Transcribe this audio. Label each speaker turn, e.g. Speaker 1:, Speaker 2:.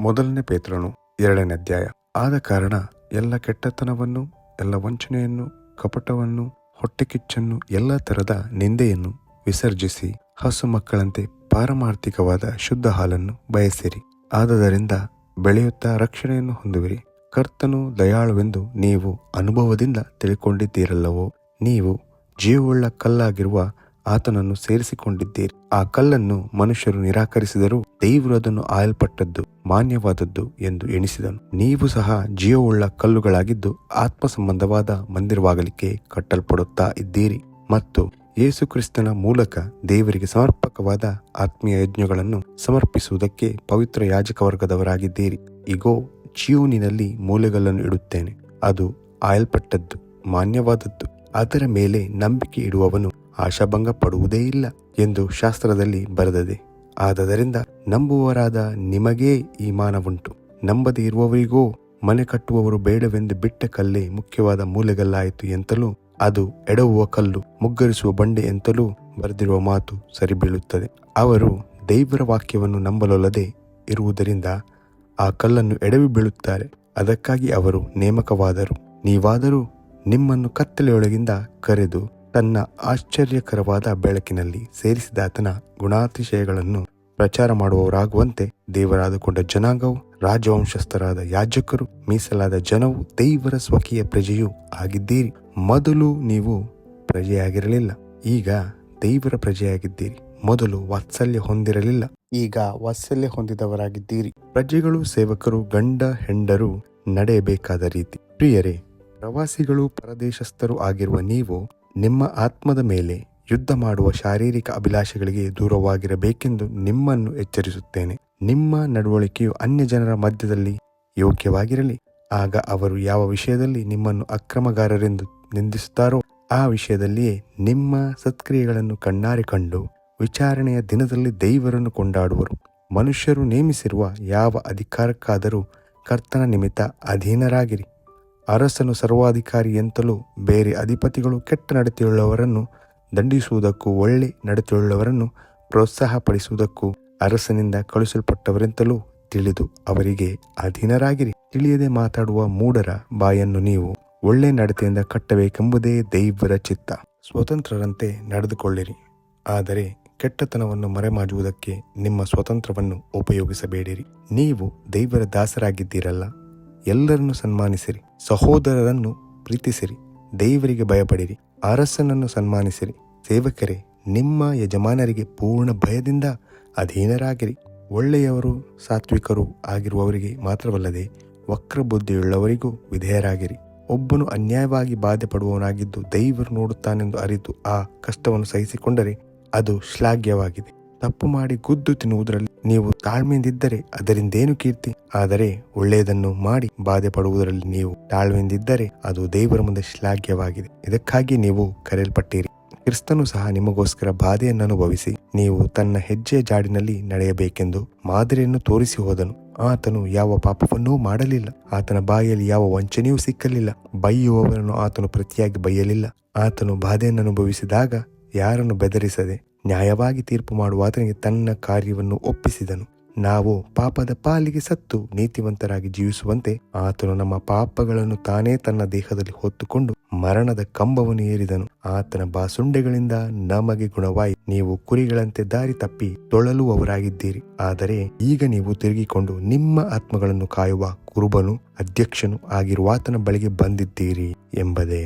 Speaker 1: ಮೊದಲನೇ ಪೇತ್ರನು 2ನೇ ಅಧ್ಯಾಯ. ಆದ ಕಾರಣ ಎಲ್ಲ ಕೆಟ್ಟತನವನ್ನು, ಎಲ್ಲ ವಂಚನೆಯನ್ನು, ಕಪಟವನ್ನು, ಹೊಟ್ಟೆಕಿಚ್ಚನ್ನು, ಎಲ್ಲ ತರದ ನಿಂದೆಯನ್ನು ವಿಸರ್ಜಿಸಿ ಹಸು ಮಕ್ಕಳಂತೆ ಪಾರಮಾರ್ಥಿಕವಾದ ಶುದ್ಧ ಹಾಲನ್ನು ಬಯಸಿರಿ. ಆದದರಿಂದ ಬೆಳೆಯುತ್ತಾ ರಕ್ಷಣೆಯನ್ನು ಹೊಂದುವಿರಿ. ಕರ್ತನು ದಯಾಳುವೆಂದು ನೀವು ಅನುಭವದಿಂದ ತಿಳ್ಕೊಂಡಿದ್ದೀರಲ್ಲವೋ. ನೀವು ಜೀವವುಳ್ಳ ಕಲ್ಲಾಗಿರುವ ಆತನನ್ನು ಸೇರಿಸಿಕೊಂಡಿದ್ದೀರಿ. ಆ ಕಲ್ಲನ್ನು ಮನುಷ್ಯರು ನಿರಾಕರಿಸಿದರೂ ದೇವರು ಅದನ್ನು ಆಯಲ್ಪಟ್ಟದ್ದು, ಮಾನ್ಯವಾದದ್ದು ಎಂದು ಎಣಿಸಿದನು. ನೀವು ಸಹ ಜೀವವುಳ್ಳ ಕಲ್ಲುಗಳಾಗಿದ್ದು ಆತ್ಮ ಸಂಬಂಧವಾದ ಮಂದಿರವಾಗಲಿಕ್ಕೆ ಕಟ್ಟಲ್ಪಡುತ್ತಾ ಇದ್ದೀರಿ ಮತ್ತು ಯೇಸು ಕ್ರಿಸ್ತನ ಮೂಲಕ ದೇವರಿಗೆ ಸಮರ್ಪಕವಾದ ಆತ್ಮೀಯ ಯಜ್ಞಗಳನ್ನು ಸಮರ್ಪಿಸುವುದಕ್ಕೆ ಪವಿತ್ರ ಯಾಜಕ ವರ್ಗದವರಾಗಿದ್ದೀರಿ. ಇಗೋ, ಚೀಯೋನಿನಲ್ಲಿ ಮೂಲೆಗಲ್ಲನ್ನು ಇಡುತ್ತೇನೆ, ಅದು ಆಯಲ್ಪಟ್ಟದ್ದು, ಮಾನ್ಯವಾದದ್ದು. ಅದರ ಮೇಲೆ ನಂಬಿಕೆ ಇಡುವವನು ಆಶಾಭಂಗ ಪಡುವುದೇ ಇಲ್ಲ ಎಂದು ಶಾಸ್ತ್ರದಲ್ಲಿ ಬರೆದದೆ. ಆದದರಿಂದ ನಂಬುವವರಾದ ನಿಮಗೇ ಈ ಮಾನವುಂಟು. ನಂಬದೇ ಇರುವವರಿಗೋ ಮನೆ ಕಟ್ಟುವವರು ಬೇಡವೆಂದು ಬಿಟ್ಟ ಕಲ್ಲೇ ಮುಖ್ಯವಾದ ಮೂಲೆಗಲ್ಲಾಯಿತು ಎಂತಲೂ, ಅದು ಎಡವುವ ಕಲ್ಲು, ಮುಗ್ಗರಿಸುವ ಬಂಡೆ ಎಂತಲೂ ಬರೆದಿರುವ ಮಾತು ಸರಿಬೀಳುತ್ತದೆ. ಅವರು ದೇವರ ವಾಕ್ಯವನ್ನು ನಂಬಲೊಲ್ಲದೆ ಇರುವುದರಿಂದ ಆ ಕಲ್ಲನ್ನು ಎಡವಿ ಬೀಳುತ್ತಾರೆ. ಅದಕ್ಕಾಗಿ ಅವರು ನೇಮಕವಾದರು. ನೀವಾದರೂ ನಿಮ್ಮನ್ನು ಕತ್ತಲೆಯೊಳಗಿಂದ ಕರೆದು ತನ್ನ ಆಶ್ಚರ್ಯಕರವಾದ ಬೆಳಕಿನಲ್ಲಿ ಸೇರಿಸಿದಾತನ ಗುಣಾತಿಶಯಗಳನ್ನು ಪ್ರಚಾರ ಮಾಡುವವರಾಗುವಂತೆ ದೇವರಾದುಕೊಂಡ ಜನಾಂಗವು, ರಾಜವಂಶಸ್ಥರಾದ ಯಾಜಕರು, ಮೀಸಲಾದ ಜನವು, ದೇವರ ಸ್ವಕೀಯ ಪ್ರಜೆಯೂ ಆಗಿದ್ದೀರಿ. ಮೊದಲು ನೀವು ಪ್ರಜೆಯಾಗಿರಲಿಲ್ಲ, ಈಗ ದೇವರ ಪ್ರಜೆಯಾಗಿದ್ದೀರಿ. ಮೊದಲು ವಾತ್ಸಲ್ಯ ಹೊಂದಿರಲಿಲ್ಲ, ಈಗ ವಾತ್ಸಲ್ಯ ಹೊಂದಿದವರಾಗಿದ್ದೀರಿ. ಪ್ರಜೆಗಳು, ಸೇವಕರು, ಗಂಡ ಹೆಂಡರು ನಡೆಯಬೇಕಾದ ರೀತಿ. ಪ್ರಿಯರೇ, ಪ್ರವಾಸಿಗಳು, ಪರದೇಶಸ್ಥರು ಆಗಿರುವ ನೀವು ನಿಮ್ಮ ಆತ್ಮದ ಮೇಲೆ ಯುದ್ಧ ಮಾಡುವ ಶಾರೀರಿಕ ಅಭಿಲಾಷೆಗಳಿಗೆ ದೂರವಾಗಿರಬೇಕೆಂದು ನಿಮ್ಮನ್ನು ಎಚ್ಚರಿಸುತ್ತೇನೆ. ನಿಮ್ಮ ನಡವಳಿಕೆಯು ಅನ್ಯ ಜನರ ಮಧ್ಯದಲ್ಲಿ ಯೋಗ್ಯವಾಗಿರಲಿ. ಆಗ ಅವರು ಯಾವ ವಿಷಯದಲ್ಲಿ ನಿಮ್ಮನ್ನು ಅಕ್ರಮಗಾರರೆಂದು ನಿಂದಿಸುತ್ತಾರೋ ಆ ವಿಷಯದಲ್ಲಿಯೇ ನಿಮ್ಮ ಸತ್ಕ್ರಿಯೆಗಳನ್ನು ಕಣ್ಣಾರೆ ಕಂಡು ವಿಚಾರಣೆಯ ದಿನದಲ್ಲಿ ದೇವರನ್ನು ಕೊಂಡಾಡುವರು. ಮನುಷ್ಯರು ನೇಮಿಸಿರುವ ಯಾವ ಅಧಿಕಾರಕ್ಕಾದರೂ ಕರ್ತನ ನಿಮಿತ್ತ ಅಧೀನರಾಗಿರಿ. ಅರಸನು ಸರ್ವಾಧಿಕಾರಿ ಎಂತಲೂ, ಬೇರೆ ಅಧಿಪತಿಗಳು ಕೆಟ್ಟ ನಡತೆಯುಳ್ಳವರನ್ನು ದಂಡಿಸುವುದಕ್ಕೂ ಒಳ್ಳೆ ನಡತೆಯುಳ್ಳವರನ್ನು ಪ್ರೋತ್ಸಾಹಪಡಿಸುವುದಕ್ಕೂ ಅರಸನಿಂದ ಕಳುಹಿಸಲ್ಪಟ್ಟವರೆಂತಲೂ ತಿಳಿದು ಅವರಿಗೆ ಅಧೀನರಾಗಿರಿ. ತಿಳಿಯದೆ ಮಾತಾಡುವ ಮೂಢರ ಬಾಯನ್ನು ನೀವು ಒಳ್ಳೆ ನಡತೆಯಿಂದ ಕಟ್ಟಬೇಕೆಂಬುದೇ ದೇವರ ಚಿತ್ತ. ಸ್ವತಂತ್ರರಂತೆ ನಡೆದುಕೊಳ್ಳಿರಿ, ಆದರೆ ಕೆಟ್ಟತನವನ್ನು ಮರೆಮಾಚುವುದಕ್ಕೆ ನಿಮ್ಮ ಸ್ವತಂತ್ರವನ್ನು ಉಪಯೋಗಿಸಬೇಡಿರಿ. ನೀವು ದೇವರ ದಾಸರಾಗಿದ್ದೀರಲ್ಲ. ಎಲ್ಲರನ್ನು ಸನ್ಮಾನಿಸಿರಿ, ಸಹೋದರರನ್ನು ಪ್ರೀತಿಸಿರಿ, ದೇವರಿಗೆ ಭಯಪಡಿರಿ, ಅರಸನನ್ನು ಸನ್ಮಾನಿಸಿರಿ. ಸೇವಕರೇ, ನಿಮ್ಮ ಯಜಮಾನರಿಗೆ ಪೂರ್ಣ ಭಯದಿಂದ ಅಧೀನರಾಗಿರಿ. ಒಳ್ಳೆಯವರು, ಸಾತ್ವಿಕರು ಆಗಿರುವವರಿಗೆ ಮಾತ್ರವಲ್ಲದೆ ವಕ್ರಬುದ್ಧಿಯುಳ್ಳವರಿಗೂ ವಿಧೇಯರಾಗಿರಿ. ಒಬ್ಬನು ಅನ್ಯಾಯವಾಗಿ ಬಾಧೆ ಪಡುವವನಾಗಿದ್ದು ದೇವರು ನೋಡುತ್ತಾನೆಂದು ಅರಿತು ಆ ಕಷ್ಟವನ್ನು ಸಹಿಸಿಕೊಂಡರೆ ಅದು ಶ್ಲಾಘ್ಯವಾಗಿದೆ. ತಪ್ಪು ಮಾಡಿ ಗುದ್ದು ತಿನ್ನುವುದರಲ್ಲಿ ನೀವು ತಾಳ್ಮೆಯಿಂದಿದ್ದರೆ ಅದರಿಂದೇನು ಕೀರ್ತಿ? ಆದರೆ ಒಳ್ಳೆಯದನ್ನು ಮಾಡಿ ಬಾಧೆ ಪಡುವುದರಲ್ಲಿ ನೀವು ತಾಳ್ಮೆಯಿಂದಿದ್ದರೆ ಅದು ದೇವರ ಮುಂದೆ ಶ್ಲಾಘ್ಯವಾಗಿದೆ. ಇದಕ್ಕಾಗಿ ನೀವು ಕರೆಯಲ್ಪಟ್ಟಿರಿ. ಕ್ರಿಸ್ತನು ಸಹ ನಿಮಗೋಸ್ಕರ ಬಾಧೆಯನ್ನು ಅನುಭವಿಸಿ ನೀವು ತನ್ನ ಹೆಜ್ಜೆಯ ಜಾಡಿನಲ್ಲಿ ನಡೆಯಬೇಕೆಂದು ಮಾದರಿಯನ್ನು ತೋರಿಸಿ ಹೋದನು. ಆತನು ಯಾವ ಪಾಪವನ್ನೂ ಮಾಡಲಿಲ್ಲ, ಆತನ ಬಾಯಲ್ಲಿ ಯಾವ ವಂಚನೆಯೂ ಸಿಕ್ಕಲಿಲ್ಲ. ಬೈಯುವವರನ್ನು ಆತನು ಪ್ರತಿಯಾಗಿ ಬೈಯಲಿಲ್ಲ. ಆತನು ಬಾಧೆಯನ್ನು ಅನುಭವಿಸಿದಾಗ ಯಾರನ್ನು ಬೆದರಿಸದೆ ನ್ಯಾಯವಾಗಿ ತೀರ್ಪು ಮಾಡುವ ಆತನಿಗೆ ತನ್ನ ಕಾರ್ಯವನ್ನು ಒಪ್ಪಿಸಿದನು. ನಾವು ಪಾಪದ ಪಾಲಿಗೆ ಸತ್ತು ನೀತಿವಂತರಾಗಿ ಜೀವಿಸುವಂತೆ ಆತನು ನಮ್ಮ ಪಾಪಗಳನ್ನು ತಾನೇ ತನ್ನ ದೇಹದಲ್ಲಿ ಹೊತ್ತುಕೊಂಡು ಮರಣದ ಕಂಬವನ್ನು ಏರಿದನು. ಆತನ ಬಾಸುಂಡೆಗಳಿಂದ ನಮಗೆ ಗುಣವಾಯಿ. ನೀವು ಕುರಿಗಳಂತೆ ದಾರಿ ತಪ್ಪಿ ತೊಳಲುವವರಾಗಿದ್ದೀರಿ. ಆದರೆ ಈಗ ನೀವು ತಿರುಗಿಕೊಂಡು ನಿಮ್ಮ ಆತ್ಮಗಳನ್ನು ಕಾಯುವ ಕುರುಬನು, ಅಧ್ಯಕ್ಷನು ಆಗಿರುವ ಆತನ ಬಳಿಗೆ ಬಂದಿದ್ದೀರಿ ಎಂಬುದೇ.